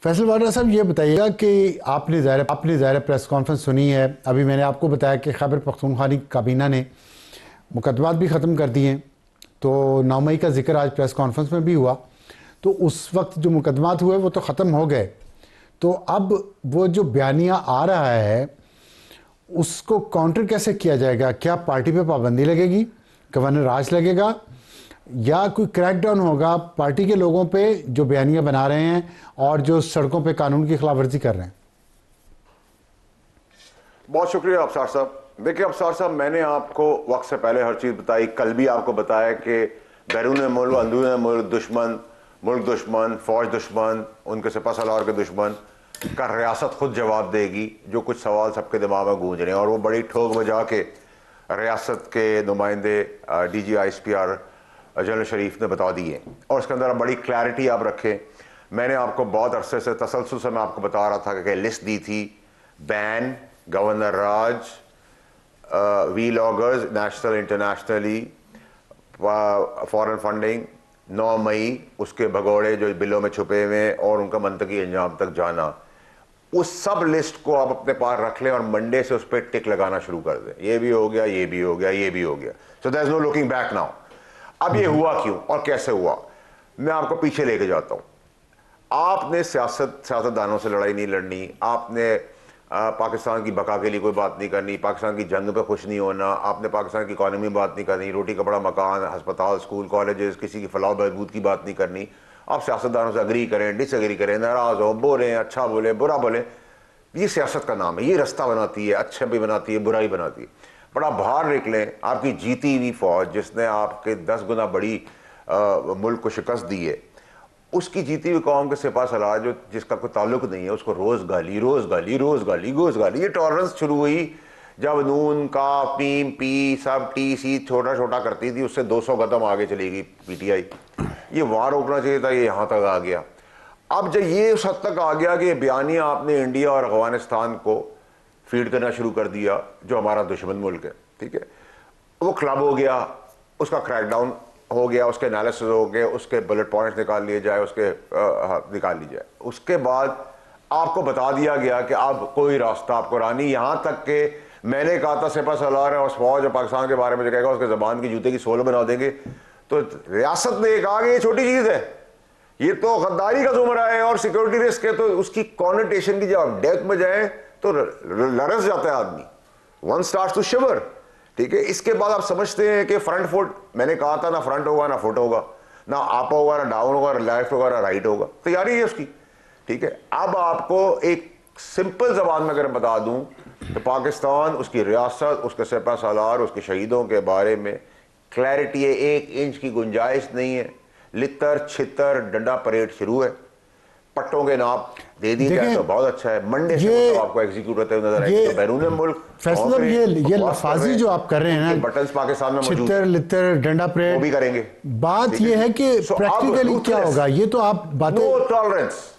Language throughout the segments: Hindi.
फैसल वाडा साहब, ये बताइएगा कि आपने ज़ाहिर प्रेस कॉन्फ्रेंस सुनी है। अभी मैंने आपको बताया कि खैबर पख्तूनख्वा की काबीना ने मुकदमात भी ख़त्म कर दिए हैं, तो 9 मई का जिक्र आज प्रेस कॉन्फ्रेंस में भी हुआ। तो उस वक्त जो मुकदमात हुए वो तो ख़त्म हो गए, तो अब वो जो बयानिया आ रहा है उसको काउंटर कैसे किया जाएगा? क्या पार्टी पे पाबंदी लगेगी, गवर्नर राज लगेगा, या कोई क्रैकडाउन होगा पार्टी के लोगों पे जो बयानियां बना रहे हैं और जो सड़कों पे कानून की खिलाफवर्जी कर रहे हैं? बहुत शुक्रिया अफसार साहब। देखिए अफसार साहब, मैंने आपको वक्त से पहले हर चीज़ बताई, कल भी आपको बताया कि बैरून मुल्क, अंदरून मुल्क दुश्मन, मुल्क दुश्मन, फौज दुश्मन, उनके सिपह सलार के दुश्मन का रियासत खुद जवाब देगी। जो कुछ सवाल सबके दिमाग में गूंज रहे हैं, और वो बड़ी ठोक बजा के रियासत के नुमाइंदे DG ISPR जनरल शरीफ ने बता दिए, और उसके अंदर बड़ी क्लैरिटी आप रखें। मैंने आपको बहुत अरसे से तसलसल से मैं आपको बता रहा था कि लिस्ट दी थी, ban, governor Raj, vloggers, national internationally, foreign funding, 9 मई, उसके भगोड़े जो बिलों में छुपे हुए और उनका मंतकी अंजाम तक जाना, उस सब लिस्ट को आप अपने पास रख लें और मंडे से उस पर टिक लगाना शुरू कर दें। ये भी हो गया, ये भी हो गया, ये भी हो गया। So there is no looking back now. अब ये हुआ क्यों और कैसे हुआ, मैं आपको पीछे लेके जाता हूं। आपने सियासतदानों से लड़ाई नहीं लड़नी, आपने पाकिस्तान की बका के लिए कोई बात नहीं करनी, पाकिस्तान की जंग पे खुश नहीं होना, आपने पाकिस्तान की इकॉनमी में बात नहीं करनी, रोटी कपड़ा मकान, अस्पताल, स्कूल, कॉलेजेस, किसी की फलाह बहबूद की बात नहीं करनी। आप सियासतदानों से अग्री करें, डिसएग्री करें, नाराज हो, बोलें, अच्छा बोलें, बुरा बोलें, ये सियासत का नाम है। ये रास्ता बनाती है, अच्छा भी बनाती है, बुराई बनाती है। बट आप बाहर निकलें, आपकी जीती हुई फौज जिसने आपके 10 गुना बड़ी मुल्क को शिकस्त दी है, उसकी जीती हुई कौम के सिपा सलार जो जिसका कोई ताल्लुक नहीं है, उसको रोज गाली, रोज गाली, रोज गाली, रोज गाली। ये टॉलरेंस शुरू हुई जब नून का पीम पी सब टी छोटा छोटा करती थी, उससे 200 कदम आगे चली गई PTI। ये वहां रोकना चाहिए था, ये यहां तक आ गया। अब जब ये उस हद तक आ गया कि बयानिया आपने इंडिया और अफगानिस्तान को फीड करना शुरू कर दिया, जो हमारा दुश्मन मुल्क है, ठीक है, वो क्लब हो गया, उसका क्रैकडाउन हो गया, उसके एनालिसिस हो गए, उसके बुलेट पॉइंट्स निकाल लिए जाए, उसके निकाल ली जाए। उसके बाद आपको बता दिया गया कि अब कोई रास्ता आपको रानी, यहां तक कि मैंने कहा था सिपा सलार और फौज और पाकिस्तान के बारे में जो कहेगा उसके जबान की जूते की सोल बना देंगे। तो रियासत ने कहा कि ये छोटी चीज है, ये तो गद्दारी का जुमरा है और सिक्योरिटी रिस्क है, तो उसकी कॉन्नोटेशन की जब आप डेप्थ में जाए तो लरस जाता है आदमी, वन स्टार्ट्स टू शिवर, ठीक है। इसके बाद आप समझते हैं कि फ्रंट फुट, मैंने कहा था ना फ्रंट होगा ना फुट होगा, ना अप होगा ना डाउन होगा, ना लेफ्ट होगा ना राइट होगा, तैयारी है उसकी, ठीक है। अब आपको एक सिंपल जबान में अगर बता दूं तो पाकिस्तान, उसकी रियासत, उसके सिपह सालार, उसके शहीदों के बारे में क्लैरिटी है, 1 इंच की गुंजाइश नहीं है। लितर छितर डंडा परेड शुरू है, पट्टों के नाप दे दिए जाए तो बहुत अच्छा है। मंडे से मतलब आपको एग्जीक्यूट होते हुए नजर आएंगे। तो बैरून मुल्क फैसला ये लफाजी जो आप कर रहे हैं ना, बटन्स पाकिस्तान में मौजूद, छितर लितर डंडा परेड, वो भी करेंगे। बात ये है कि प्रैक्टिकली क्या होगा, ये तो आप बातें, नो टॉलरेंस।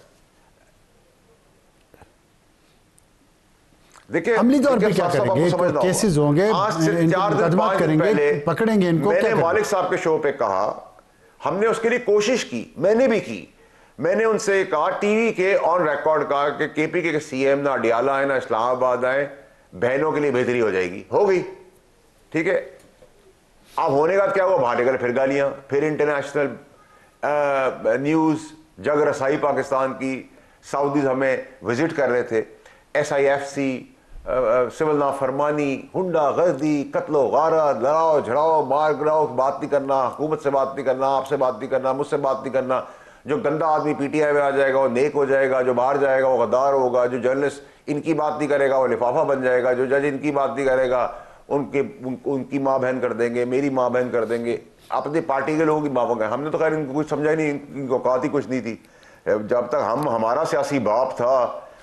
देखिए अमली तौर पे क्या करेंगे, केसेस होंगे, आज से 4 दिन 5 दिन पहले पकड़ेंगे इनको। मैंने मालिक साहब के शो पे कहा, हमने उसके लिए कोशिश की, मैंने भी की। मैंने उनसे कहा टीवी के ऑन रिकॉर्ड कहा कि KPK के CM ना अडियाला आए ना इस्लामाबाद आए, बहनों के लिए बेहतरी हो जाएगी। हो गई, ठीक है। अब होने का क्या हुआ, बाहर निकले फिर गालियां, फिर इंटरनेशनल न्यूज जग रसाई पाकिस्तान की, सऊदीज हमें विजिट कर रहे थे, SIFC, सिविल नाफरमानी, हुंडा गर्दी, कत्लो गारत, लड़ाओ झड़ाओ, मार गिराओ, बात नहीं करना, हुकूमत से बात नहीं करना, आपसे बात नहीं करना, मुझसे बात नहीं करना। जो गंदा आदमी PTI में आ जाएगा वो नेक हो जाएगा, जो बाहर जाएगा वो गद्दार होगा, जो जर्नलिस्ट इनकी बात नहीं करेगा वो लिफाफा बन जाएगा, जो जज इनकी बात नहीं करेगा उनकी माँ बहन कर देंगे, मेरी माँ बहन कर देंगे, अपनी पार्टी के लोगों की माँ बहन। हमने तो खैर इनको कुछ समझा ही नहीं, इनकी औकात ही कुछ नहीं थी। जब तक हमारा सियासी बाप था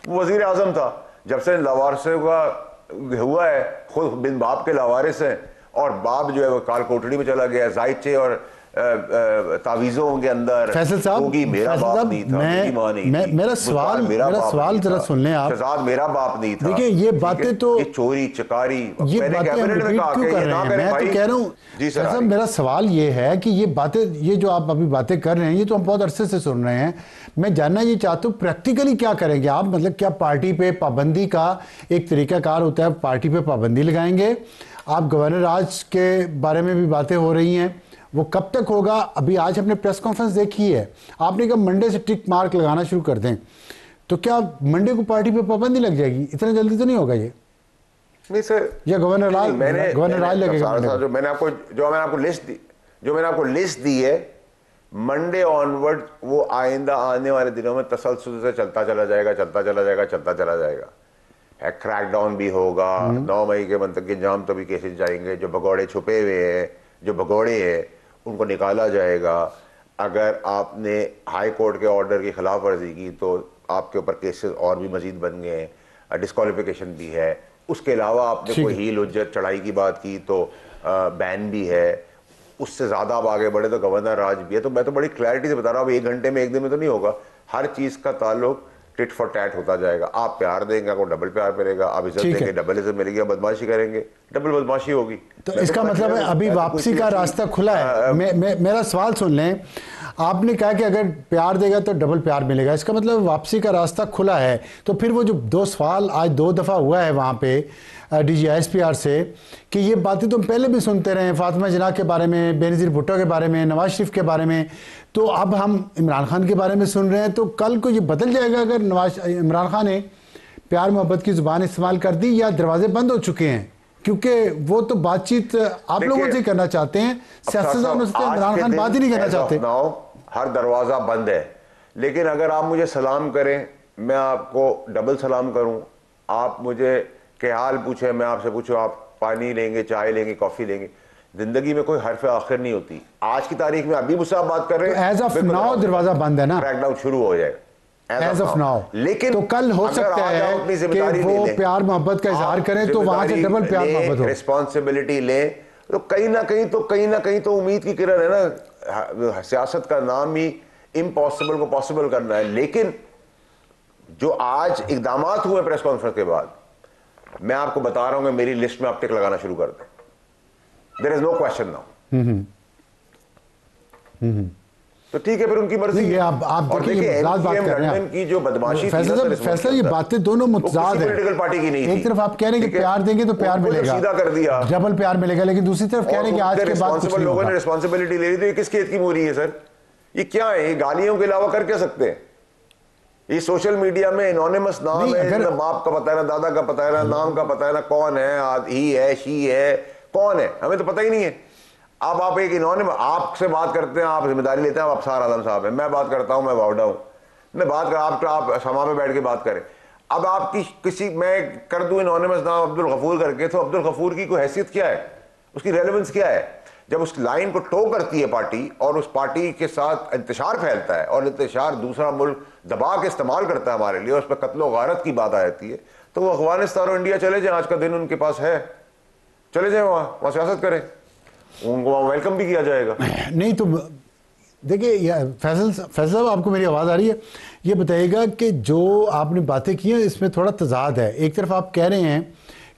वो वजीर आजम था, जब से लावारिसों का हुआ है, खुद बिन बाप के लावारिस हैं, और बाप जो है वो काल कोठड़ी में चला गया, जायचे और तावीज़ों के अंदर फैसल साहब, मेरा बाप नहीं था, मेरी माँ नहीं थी, मेरा सवाल जरा सुन लें आप। शहजाद मेरा बाप नहीं था। देखिए ये बातें तो, ये चोरी चकारी, ये बातें हम रिपीट क्यों कर रहे हैं? मैं तो कह रहा हूँ जी सर, मेरा सवाल ये है कि ये बातें, ये जो आप अभी बातें कर रहे हैं, ये तो हम बहुत अरसे से सुन रहे हैं। मैं जानना ये चाहता हूँ प्रैक्टिकली क्या करेंगे आप? मतलब क्या पार्टी पे पाबंदी का एक तरीकाकार होता है, पार्टी पे पाबंदी लगाएंगे? आप गवर्नर राज के बारे में भी बातें हो रही हैं, वो कब तक होगा? अभी आज हमने प्रेस कॉन्फ्रेंस देखी है, आपने कहा मंडे से टिक मार्क लगाना शुरू कर दें, तो क्या मंडे को पार्टी पे पाबंदी लग जाएगी? इतना जल्दी तो नहीं होगा ये? नहीं सर, या गवर्नर राज लगेगा? जो मैंने आपको लिस्ट दी है, मंडे ऑनवर्ड वो आइंदा आने वाले दिनों में तसलसल से चलता चला जाएगा। क्रैकडाउन भी होगा, 9 मई के मंतक इंजाम तो भी केसेस जाएंगे, जो भगोड़े छुपे हुए हैं, जो भगोड़े हैं उनको निकाला जाएगा। अगर आपने हाई कोर्ट के ऑर्डर की खिलाफ वर्जी की तो आपके ऊपर केसेस और भी मजीद बन गए हैं, डिस्क्वालिफिकेशन भी है। उसके अलावा आपने कोई हील उज्जत चढ़ाई की बात की तो बैन भी है। उससे ज़्यादा आप आगे बढ़े तो गवर्नर राज भी है। तो मैं तो बड़ी क्लैरिटी से बता रहा हूँ, 1 घंटे में 1 दिन में तो नहीं होगा। हर चीज़ का ताल्लुक टिट फॉर टैट होता जाएगा। आप प्यार देंगे, आपको डबल प्यार मिलेगा, आप इज्जत देंगे, डबल इज्जत मिलेगी, आप बदमाशी करेंगे, डबल बदमाशी होगी। तो इसका मतलब है अभी वापसी का रास्ता खुला है। मेरा सवाल सुन लें, आपने कहा कि अगर प्यार देगा तो डबल प्यार मिलेगा, इसका मतलब वापसी का रास्ता खुला है। तो फिर वो जो 2 सवाल आज 2 दफ़ा हुआ है वहाँ पे DGISPR से, कि ये बातें तो हम पहले भी सुनते रहे हैं, फातिमा जिन्ना के बारे में, बेनज़ीर भुट्टो के बारे में, नवाज शरीफ के बारे में, तो अब हम इमरान खान के बारे में सुन रहे हैं। तो कल को ये बदल जाएगा अगर इमरान खान ने प्यार मोहब्बत की ज़ुबान इस्तेमाल कर दी, या दरवाजे बंद हो चुके हैं? क्योंकि वो तो बातचीत आप लोगों से करना चाहते हैं, सियासतदानों से इमरान खान बात ही नहीं करना चाहते। हर दरवाज़ा बंद है, लेकिन अगर आप मुझे सलाम करें, मैं आपको डबल सलाम करूं, आप मुझे के हाल पूछे, मैं आपसे पूछूं आप पानी लेंगे, चाय लेंगे, कॉफ़ी लेंगे, जिंदगी में कोई हरफ आखिर नहीं होती। आज की तारीख में अभी मुझसे आप बात कर रहे हैं, एज ऑफ नाउ दरवाजा बंद है ना, क्रैकडाउन शुरू हो जाएगा एज ऑफ नाउ। लेकिन तो कल हो सकता है कि वो प्यार मोहब्बत का इजहार करें तो वहां से डबल प्यार मोहब्बत हो, रिस्पॉन्सिबिलिटी ले, तो कहीं ना कहीं तो उम्मीद की किरण है ना। सियासत का नाम ही इम्पॉसिबल को पॉसिबल करना है। लेकिन जो आज इकदाम हुए प्रेस कॉन्फ्रेंस के बाद, मैं आपको बता रहा हूं कि मेरी लिस्ट में आप टिक लगाना शुरू कर दें। There is no question now. तो ठीक है, फिर उनकी मर्जी है। आप देखिए बात कर रहे हैं की जो बदमाशी फैसला, ये बातें दोनों मुतजाद है। पॉलिटिकल पार्टी की नहीं थी। एक तरफ आप कह रहे हैं कि प्यार देंगे तो प्यार मिलेगा, सीधा कर दिया, डबल प्यार मिलेगा, लेकिन दूसरी तरफ कह रहे हैं कि आज के बाद कुछ नहीं होगा। लोगों ने रिस्पांसिबिलिटी ले ली, तो ये किस खेत की मूली है सर? ये क्या है? ये गालियों के अलावा कर क्या सकते हैं? ये सोशल मीडिया में एनोनिमस नाम है, ना बाप का पता है, ना दादा का पता है, ना नाम का पता है, ना कौन है, ही है, शी है, कौन है, हमें तो पता ही नहीं है। अब आप एक इन्होंने आपसे बात करते हैं, आप जिम्मेदारी लेते हैं, आप अफसार आलम साहब हैं, मैं बात करता हूं, मैं वाउडा हूं, मैं बात कर आप समा पे बैठ के बात करें। अब आपकी किसी मैं कर दूं इन्होंने नाम अब्दुल गफूर करके, तो अब्दुल गफूर की कोई हैसियत क्या है, उसकी रेलेवेंस क्या है? जब उस लाइन को टो करती है पार्टी और उस पार्टी के साथ इंतशार फैलता है और इंतशार दूसरा मुल्क दबा के इस्तेमाल करता है हमारे लिए, और उस पर कत्लो गारत की बात आ जाती है, तो वो अफगानिस्तान और इंडिया चले जाएं, आज का दिन उनके पास है, चले जाएं वहां सियासत करें, उनको वहां वेलकम भी किया जाएगा। नहीं तो देखिए फैसल साहब, आपको मेरी आवाज़ आ रही है? ये बताइएगा कि जो आपने बातें की हैं इसमें थोड़ा तजाद है। एक तरफ आप कह रहे हैं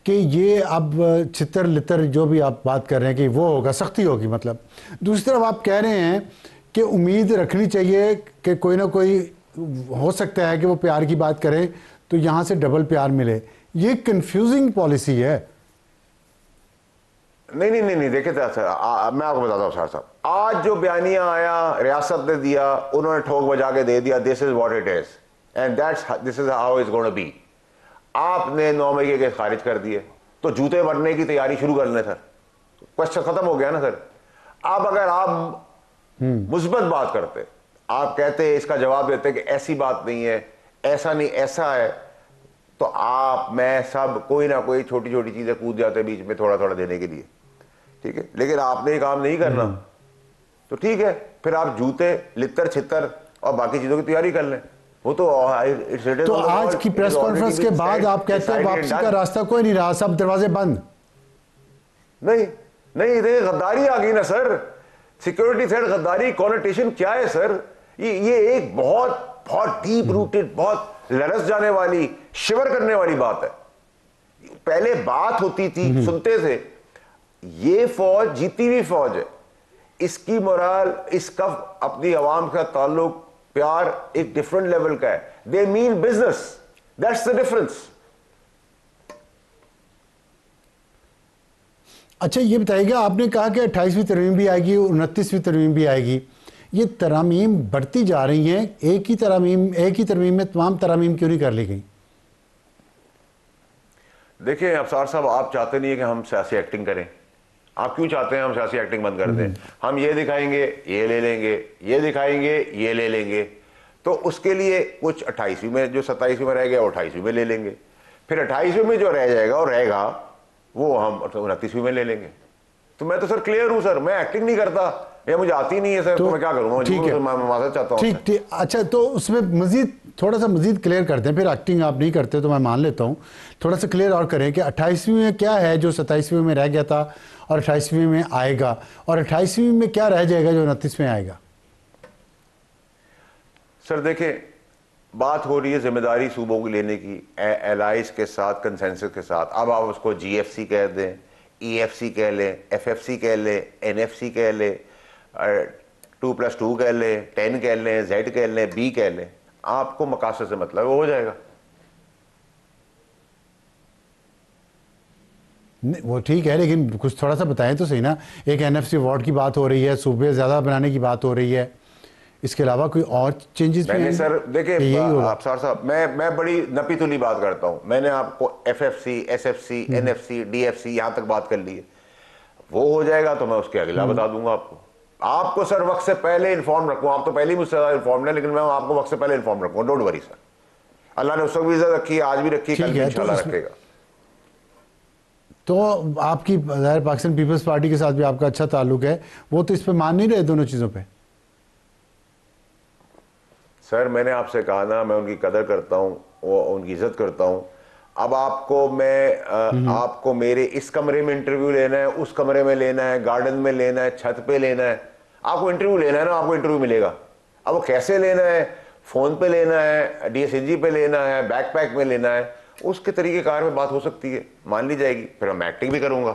कि ये अब छितर लितर जो भी आप बात कर रहे हैं कि वो होगा, सख्ती होगी मतलब, दूसरी तरफ आप कह रहे हैं कि उम्मीद रखनी चाहिए कि कोई ना कोई हो सकता है कि वो प्यार की बात करें तो यहाँ से डबल प्यार मिले। ये कंफ्यूजिंग पॉलिसी है। नहीं देखिए मैं आपको बताता हूँ साहब, आज जो बयानिया आया रियासत ने दिया, उन्होंने ठोक बजा के दे दिया, this is what it is and this is how it's gonna be. आपने 9 मई के केस खारिज कर दिए, तो जूते भरने की तैयारी शुरू कर लें सर, क्वेश्चन खत्म हो गया ना सर। अब अगर आप मुस्बत बात करते, आप कहते इसका जवाब देते कि ऐसी बात नहीं है, ऐसा नहीं ऐसा है, तो आप मैं सब कोई ना कोई छोटी छोटी चीजें कूद जाते बीच में थोड़ा थोड़ा देने के लिए, ठीक है। लेकिन आपने ये काम नहीं करना, तो ठीक है, फिर आप जूते लितर छितर और बाकी चीजों की तैयारी कर लें। वो तो आज की प्रेस कॉन्फ्रेंस के बाद आप कहते हैं वापसी का रास्ता कोई नहीं रहा, सब दरवाजे बंद। नहीं देखिए गद्दारी आ गई ना सर, सिक्योरिटी थ्रेट, गद्दारी, कॉनोटेशन क्या है सर? ये एक बहुत बहुत डीप रूटेड, बहुत लरस जाने वाली, शिवर करने वाली बात है। पहले बात होती थी, सुनते थे, ये फौज जीती हुई फौज है, इसकी मोराल, इसका अपनी आवाम का ताल्लुक, प्यार एक डिफरेंट लेवल का है। They mean business, that's the difference. अच्छा ये बताइएगा, आपने कहा कि 28वीं तरमीम भी आएगी, 29वीं तरमीम भी आएगी, ये तरामीम बढ़ती जा रही हैं, एक ही तरमीम में तमाम तरामीम क्यों नहीं कर ली गई? देखिए अफसार साहब, आप चाहते नहीं है कि हम सियासी एक्टिंग करें। आप क्यों चाहते हैं हम सियासी एक्टिंग बंद कर दें? हम ये दिखाएंगे ये ले लेंगे, ये दिखाएंगे ये ले लेंगे, तो उसके लिए कुछ 28वीं में, जो 27वीं में रह गया वो 28वीं में ले लेंगे, फिर 28वीं में जो रह जाएगा और रहेगा वो हम 29वीं में ले लेंगे। तो मैं तो सर क्लियर हूं सर, मैं एक्टिंग नहीं करता, या मुझे आती नहीं है सर, तो मैं क्या करूंगा? ठीक है, मैं माजरत चाहता हूं। ठीक। अच्छा तो उसमें मजीद थोड़ा सा मजीद क्लियर करते हैं, फिर एक्टिंग आप नहीं करते तो मैं मान लेता हूं, थोड़ा सा क्लियर और करें कि 28वीं में क्या है जो 27वीं में रह गया था और 28वीं में आएगा, और 28वीं में क्या रह जाएगा जो 29वीं में आएगा? सर देखिए, बात हो रही है जिम्मेदारी सूबों की लेने की, एलाइज के साथ, कंसेंसस के साथ। अब आप उसको GFC कह दें, EFC कह लें, FFC कह लें, NFC कह लें, 2+2 कह लें, 10 कह लें, Z कह लें, B कह लें, आपको मकासद से मतलब वो हो जाएगा। वो ठीक है, लेकिन कुछ थोड़ा सा बताएं तो सही ना। एक NFC वार्ड की बात हो रही है, सूबे ज़्यादा बनाने की बात हो रही है, इसके अलावा कोई और चेंजेस भी हैं? सर देखिए अफसार साहब, मैं बड़ी नपी तुली बात करता हूं। मैंने आपको FFC, SFC, NFC, DFC यहां तक बात कर ली है। वो हो जाएगा तो मैं उसके अगला बता दूंगा आपको सर वक्त से पहले इन्फॉर्म रखूँ। आप तो पहले ही मुझसे ज़्यादा इन्फॉर्म है, लेकिन मैं आपको वक्त से पहले इन्फॉर्म रखूँगा, डोंट वरी सर। अल्लाह ने उस वक्त भी इज्जत रखी है, आज भी रखी है, कल भी इंशाल्लाह रखेगा। तो आपकी पाकिस्तान पीपल्स पार्टी के साथ भी आपका अच्छा ताल्लुक है, वो तो इस पर मान नहीं रहे दोनों चीज़ों पे? सर मैंने आपसे कहा ना, मैं उनकी कदर करता हूँ, वो उनकी इज्जत करता हूँ। अब आपको मेरे इस कमरे में इंटरव्यू लेना है, उस कमरे में लेना है, गार्डन में लेना है, छत पे लेना है, आपको इंटरव्यू लेना है ना, आपको इंटरव्यू मिलेगा। अब वो कैसे लेना है, फोन पे लेना है, DSNG पे लेना है, बैकपैक में लेना है, उसके तरीकेकार में बात हो सकती है, मान ली जाएगी, फिर मैं एक्टिंग भी करूंगा,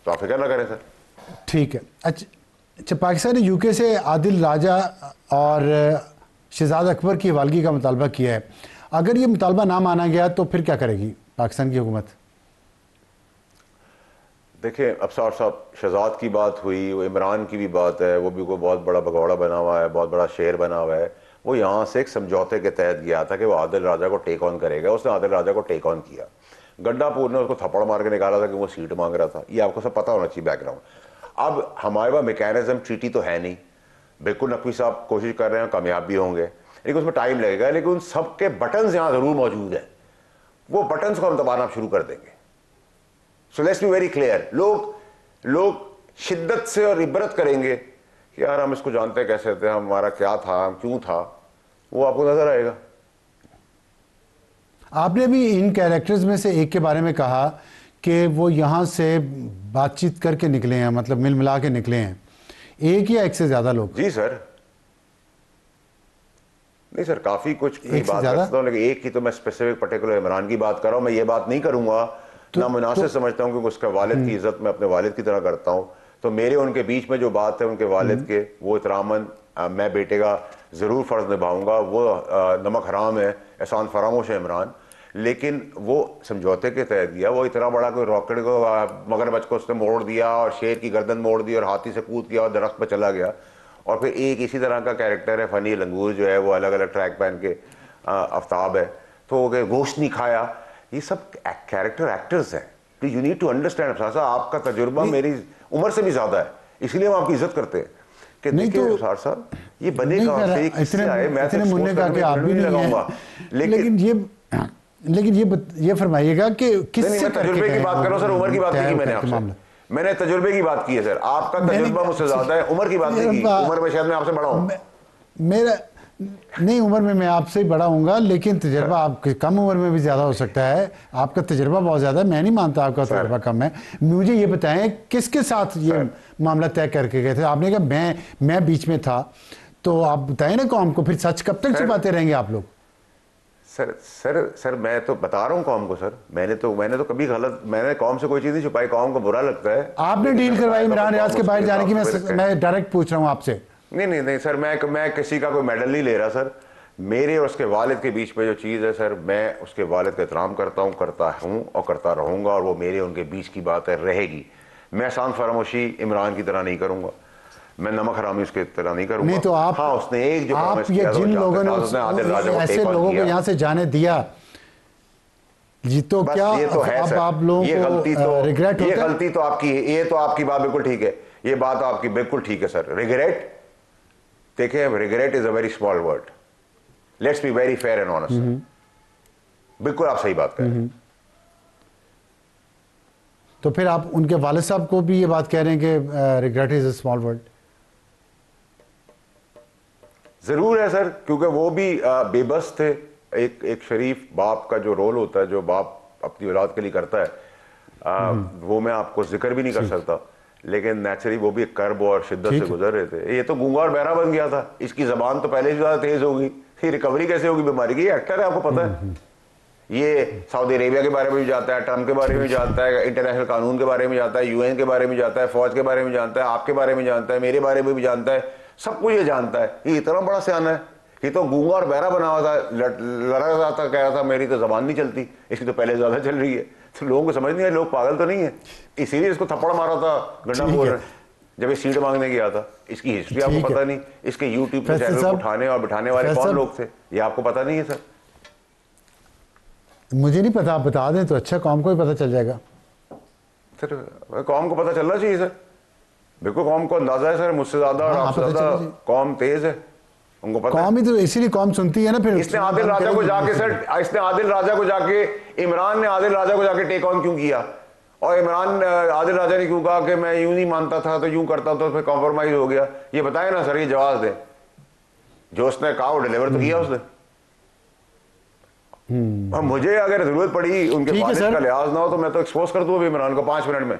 तो आप फिक्र ना करें सर। ठीक है। अच्छा, पाकिस्तान ने UK से आदिल राजा और शहजाद अकबर की हवालगी का मुतालबा किया है, अगर ये मुतालबा ना माना गया तो फिर क्या करेगी पाकिस्तान की हुकूमत? देखिए अफसार साहब, शहजाद की बात हुई, वो इमरान की भी बात है, वो भी कोई बहुत बड़ा भगौड़ा बना हुआ है, बहुत बड़ा शेर बना हुआ है। वो यहाँ से एक समझौते के तहत गया था कि वो आदिल राजा को टेक ऑन करेगा, उसने आदिल राजा को टेक ऑन किया। गड्डापुर ने उसको थप्पड़ मार के निकाला था कि वो सीट मांग रहा था, ये आपको सब पता होना चाहिए बैकग्राउंड। अब हमारे पास मैकेनिज्म, ट्रीटी तो है नहीं, बिल्कुल नकवी साहब कोशिश कर रहे हैं, कामयाब भी होंगे, लेकिन उसमें टाइम लगेगा, लेकिन उन सबके बटन्स यहाँ जरूर मौजूद हैं, वो बटन्स को हम दबाना शुरू कर देंगे। So let's be very clear, लोग शिद्दत से और इबरत करेंगे कि यार हम इसको जानते कैसे थे, हमारा क्या था, क्यों था, वो आपको नजर आएगा। आपने भी इन कैरेक्टर्स में से एक के बारे में कहा कि वो यहाँ से बातचीत करके निकले हैं, मतलब मिल मिला के निकले हैं, एक या एक से ज्यादा लोग? जी सर, नहीं सर, काफी कुछ की बात करता हूँ, लेकिन एक की तो मैं स्पेसिफिक पर्टिकुलर इमरान की बात कर रहा हूँ। मैं ये बात नहीं करूंगा, ना मुनासिब समझता हूँ, क्योंकि उसका वालिद की इज्जत मैं अपने वालिद की तरह करता हूँ। तो मेरे उनके बीच में जो बात है उनके वालिद के, वो इतरामन मैं बेटे का जरूर फर्ज निभाऊंगा। वो नमक हराम है, एहसान फरामोश है इमरान, लेकिन वो समझौते के तहत गया। वो इतना बड़ा कोई रॉकेट को, मगरमच्छ को उसने मोड़ दिया और शेर की गर्दन मोड़ दी और हाथी से कूद किया और दरख्त पर चला गया। और फिर एक इसी तरह का कैरेक्टर है फनी लंगूर, जो है वो अलग अलग ट्रैक पहन के आफ्ताब है, तो गोश्त नहीं खाया। ये सब कैरेक्टर एक्टर्स हैं, तो यू नीड टू अंडरस्टैंड। आपका तजुर्बा मेरी उम्र से भी ज्यादा है, इसलिए हम आपकी इज्जत करते हैं कि देखिए साहब ये बनेगा, लेकिन ये फरमाइएगा कि किससे तजुर्बे की बात करो सर, उम्र की बात नहीं की मैंने आपसे, मैंने तजुर्बे की बात की है सर। आपका तजुर्बा मुझसे ज्यादा है, उम्र की बात नहीं की, उम्र में शायद मैं आपसे बड़ा हूं। नहीं, उम्र में मैं आपसे ही बड़ा हूँगा, लेकिन तजर्बा आपकी कम उम्र में भी ज़्यादा हो सकता है। आपका तजर्बा बहुत ज़्यादा है, मैं नहीं मानता आपका तजर्बा कम है। मुझे ये बताएं किसके साथ ये मामला तय करके गए थे? आपने कहा मैं बीच में था, तो आप बताएं ना कौम को, फिर सच कब तक छुपाते रहेंगे आप लोग? सर मैं तो बता रहा हूँ कौम को सर, मैंने तो कभी गलत, मैंने कौम से कोई चीज़ नहीं छुपाई। कौम को बुरा लगता है। आपने डील करवाई इमरान रियाज के बाहर जाने की? मैं डायरेक्ट पूछ रहा हूँ आपसे। नहीं सर, मैं किसी का कोई मेडल नहीं ले रहा सर। मेरे और उसके वालिद के बीच में जो चीज़ है सर, मैं उसके वालिद का एहतराम करता हूँ और करता रहूँगा, और वो मेरे उनके बीच की बात है, रहेगी। मैं शान फरामोशी इमरान की तरह नहीं करूँगा, मैं नमक हरामी उसके तरह नहीं करूँगा। नहीं तो आप, हाँ, उसने एक जो आप ये जिन लोगों ने ऐसे लोगों को यहाँ से जाने दिया जी, तो क्या ये तो है अब आप लोगों को रिग्रेट होता है? ये गलती तो आपकी है, ये तो आपकी बात बिल्कुल ठीक है, ये बात आपकी बिल्कुल ठीक है सर। रिग्रेट, देखिए, regret is a very small word, let's be very fair and honest. बिल्कुल आप सही बात कर रहे हैं। तो फिर आप उनके वालिद साहब को भी ये बात कह रहे हैं कि regret is a small word? जरूर है सर, क्योंकि वो भी बेबस थे। एक शरीफ बाप का जो रोल होता है, जो बाप अपनी औलाद के लिए करता है, वो मैं आपको जिक्र भी नहीं कर सकता, लेकिन नेचुरली वो भी एक कर्ब और शिद्दत से गुजर रहे थे। ये तो गूंगा और बहरा बन गया था, इसकी जबान तो पहले से ज्यादा तेज होगी, फिर रिकवरी कैसे होगी बीमारी की? ये एक्टर है, आपको पता है। ये सऊदी अरेबिया के बारे में भी जानता है, ट्रम्प के बारे में भी जानता है, इंटरनेशनल कानून के बारे में जानता है, यूएन के बारे में जानता है, फौज के बारे में जानता है, आपके बारे में जानता है, मेरे बारे में भी जानता है, सब कुछ ये जानता है। ये इतना बड़ा सियाना है, ये तो गूंगा और बहरा बना हुआ था, लड़ा जाता, कह रहा था मेरी तो जबान नहीं चलती, इसकी तो पहले ज्यादा चल रही है। तो लोगों को समझ नहीं है, लोग पागल तो नहीं है, इसीलिए इसको थप्पड़ मारा था गंडा बोल रहे जब ये सीट मांगने गया था। इसकी हिस्ट्री आपको पता नहीं, इसके यूट्यूब पे चैनल उठाने और बिठाने वाले कौन लोग थे, ये आपको पता नहीं है सर? मुझे नहीं पता, आप बता दें तो अच्छा, कौम को भी पता चल जाएगा। सर कौम को पता चलना चाहिए सर, बिल्कुल कौम को अंदाजा है सर, मुझसे ज्यादा और आपसे ज्यादा कौम तेज है, उनको पता। कौम ही तो इसीलिए कौम सुनती है ना। फिर इसने आदिल राजा को जाके सर, इसने आदिल राजा को जाके, इमरान ने आदिल राजा को जाके टेक ऑन क्यों किया? और इमरान, आदिल राजा ने क्यों कहा कि मैं यूं नहीं मानता था तो यूं करता तो फिर कॉम्प्रोमाइज हो गया? ये बताए ना सर, ये जवाब दे। जो उसने कहा वो डिलीवर तो किया उसने। मुझे अगर जरूरत पड़ी उनके वालिद का लिहाज ना हो तो मैं तो एक्सपोज कर दूं अभी इमरान को 5 मिनट में।